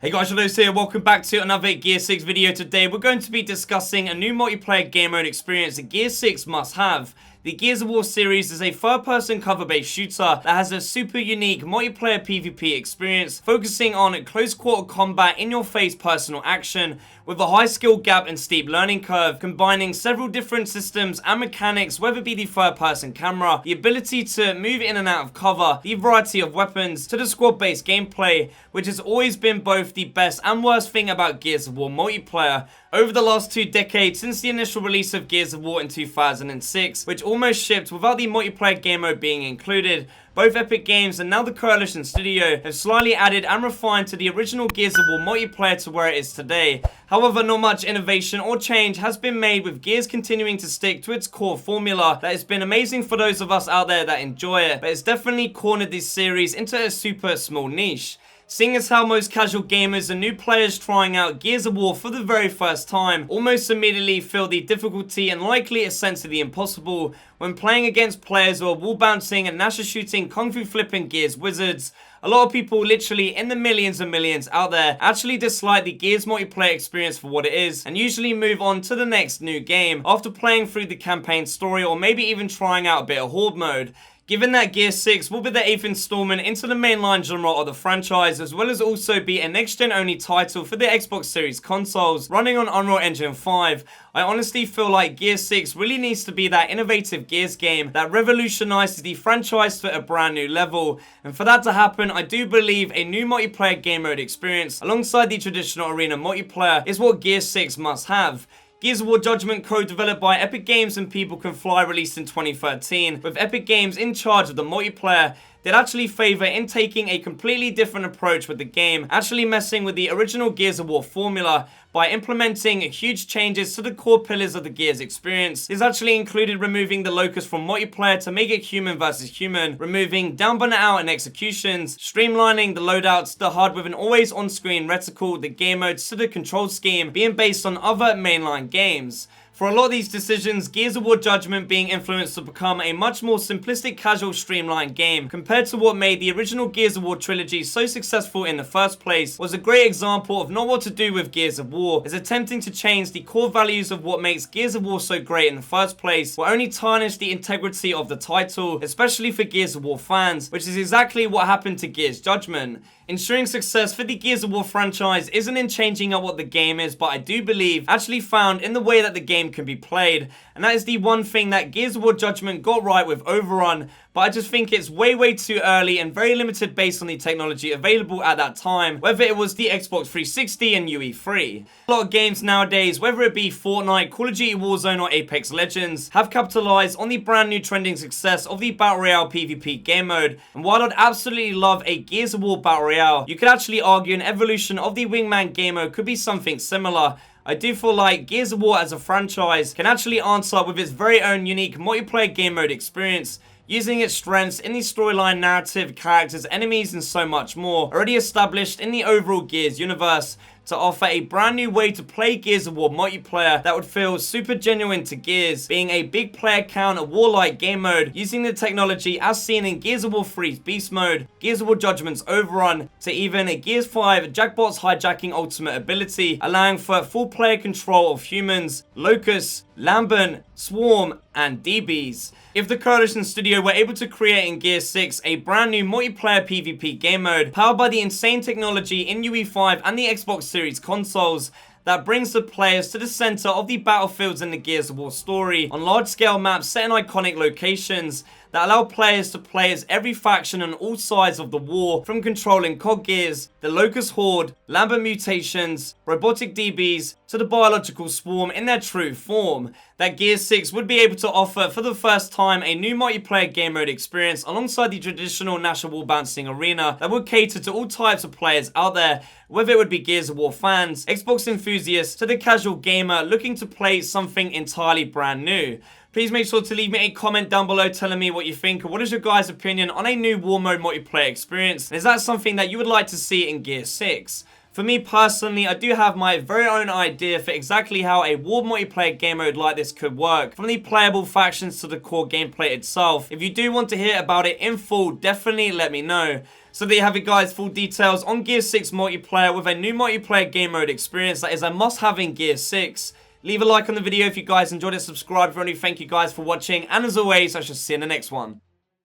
Hey guys, Shadowz here, welcome back to another Gear 6 video. Today we're going to be discussing a new multiplayer game mode experience that Gear 6 must have. The Gears of War series is a third-person cover-based shooter that has a super unique multiplayer PvP experience, focusing on close-quarter combat, in-your-face personal action, with a high skill gap and steep learning curve, combining several different systems and mechanics, whether it be the third-person camera, the ability to move in and out of cover, the variety of weapons, to the squad-based gameplay, which has always been both the best and worst thing about Gears of War multiplayer. Over the last 2 decades, since the initial release of Gears of War in 2006, which almost shipped without the multiplayer game mode being included, both Epic Games and now the Coalition Studio have slightly added and refined to the original Gears of War multiplayer to where it is today. However, not much innovation or change has been made, with Gears continuing to stick to its core formula that has been amazing for those of us out there that enjoy it, but it's definitely cornered this series into a super small niche. Seeing as how most casual gamers and new players trying out Gears of War for the very first time almost immediately feel the difficulty and likely a sense of the impossible when playing against players who are wall bouncing and Nasher shooting kung fu flipping Gears wizards, a lot of people, literally in the millions and millions out there, actually dislike the Gears multiplayer experience for what it is and usually move on to the next new game after playing through the campaign story or maybe even trying out a bit of Horde Mode. Given that Gear 6 will be the 8th installment into the mainline genre of the franchise, as well as also be a next-gen only title for the Xbox Series consoles running on Unreal Engine 5, I honestly feel like Gear 6 really needs to be that innovative Gears game that revolutionizes the franchise to a brand new level. And for that to happen, I do believe a new multiplayer game mode experience alongside the traditional arena multiplayer is what Gear 6 must have. Gears of War Judgment, co-developed by Epic Games and People Can Fly, released in 2013, with Epic Games in charge of the multiplayer, they'd actually favour in taking a completely different approach with the game, actually messing with the original Gears of War formula by implementing huge changes to the core pillars of the Gears experience. This actually included removing the Locust from multiplayer to make it human versus human, removing down burner out and executions, streamlining the loadouts, the HUD with an always on-screen reticle, the game modes to the control scheme being based on other mainline games. For a lot of these decisions, Gears of War Judgment being influenced to become a much more simplistic, casual, streamlined game compared to what made the original Gears of War trilogy so successful in the first place, was a great example of not what to do with Gears of War, is attempting to change the core values of what makes Gears of War so great in the first place, will only tarnish the integrity of the title, especially for Gears of War fans, which is exactly what happened to Gears Judgment. Ensuring success for the Gears of War franchise isn't in changing up what the game is, but I do believe actually found in the way that the game can be played, and that is the one thing that Gears of War Judgment got right with Overrun, but I just think it's way too early and very limited based on the technology available at that time, whether it was the Xbox 360 and UE3. A lot of games nowadays, whether it be Fortnite, Call of Duty Warzone or Apex Legends, have capitalized on the brand new trending success of the Battle Royale PvP game mode, and while I'd absolutely love a Gears of War Battle Royale, you could actually argue an evolution of the Wingman game mode could be something similar. I do feel like Gears of War as a franchise can actually answer with its very own unique multiplayer game mode experience, using its strengths in the storyline, narrative, characters, enemies, and so much more, already established in the overall Gears universe, to offer a brand new way to play Gears of War multiplayer that would feel super genuine to Gears, being a big player count, a warlike game mode, using the technology as seen in Gears of War 3's Beast Mode, Gears of War Judgment's Overrun, to even a Gears 5 Jackbot's hijacking ultimate ability, allowing for full player control of humans, Locust, Lambent, Swarm, and Deebees. If the Coalition Studio were able to create in Gears 6 a brand new multiplayer PvP game mode powered by the insane technology in UE5 and the Xbox Series consoles, that brings the players to the center of the battlefields in the Gears of War story on large-scale maps set in iconic locations that allow players to play as every faction on all sides of the war, from controlling COG Gears, the Locust Horde, Lambent mutations, robotic Deebees, to the biological swarm in their true form, that Gears 6 would be able to offer for the first time a new multiplayer game mode experience alongside the traditional Nasher wall bouncing arena that would cater to all types of players out there, whether it would be Gears of War fans, Xbox enthusiasts, to the casual gamer looking to play something entirely brand new. Please make sure to leave me a comment down below telling me what you think, and what is your guys' opinion on a new War Mode multiplayer experience, and is that something that you would like to see in Gear 6? For me personally, I do have my very own idea for exactly how a war multiplayer game mode like this could work, from the playable factions to the core gameplay itself. If you do want to hear about it in full, definitely let me know. So there you have it guys, full details on Gears 6 multiplayer with a new multiplayer game mode experience that is a must-have in Gears 6. Leave a like on the video if you guys enjoyed it, subscribe if you're new, thank you guys for watching, and as always, I shall see you in the next one.